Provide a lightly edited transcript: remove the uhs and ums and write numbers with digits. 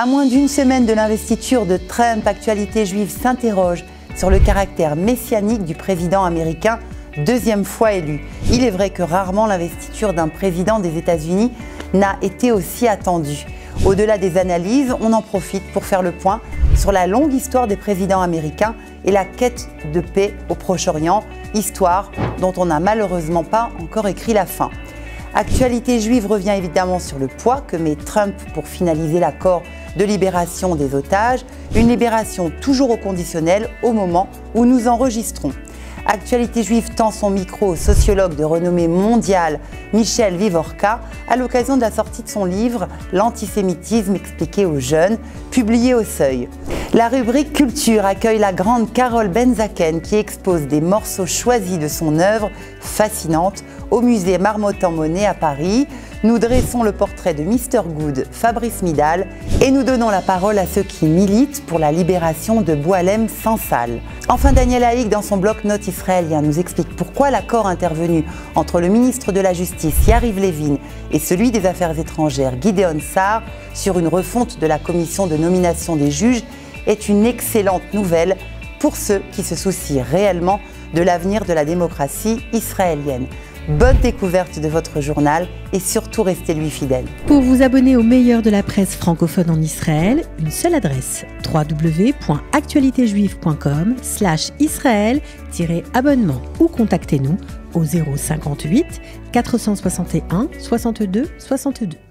À moins d'une semaine de l'investiture de Trump, Actualité Juive s'interroge sur le caractère messianique du président américain, deuxième fois élu. Il est vrai que rarement l'investiture d'un président des États-Unis n'a été aussi attendue. Au-delà des analyses, on en profite pour faire le point sur la longue histoire des présidents américains et la quête de paix au Proche-Orient, histoire dont on n'a malheureusement pas encore écrit la fin. Actualité Juive revient évidemment sur le poids que met Trump pour finaliser l'accord de libération des otages, une libération toujours au conditionnel au moment où nous enregistrons. Actualité Juive tend son micro au sociologue de renommée mondiale Michel Vivorka à l'occasion de la sortie de son livre « L'antisémitisme expliqué aux jeunes », publié au Seuil. La rubrique Culture accueille la grande Carole Benzaken qui expose des morceaux choisis de son œuvre fascinante au musée Marmottan-Monet à Paris. Nous dressons le portrait de Mr Good, Fabrice Midal, et nous donnons la parole à ceux qui militent pour la libération de Boualem Sansal. Enfin, Daniel Haïk, dans son bloc-notes israélien, nous explique pourquoi l'accord intervenu entre le ministre de la Justice, Yariv Levin, et celui des Affaires étrangères, Gideon Sa'ar, sur une refonte de la commission de nomination des juges, est une excellente nouvelle pour ceux qui se soucient réellement de l'avenir de la démocratie israélienne. Bonne découverte de votre journal et surtout restez-lui fidèle. Pour vous abonner au meilleur de la presse francophone en Israël, une seule adresse www.actualitéjuive.com/israël-abonnement ou contactez-nous au 058 461 62 62.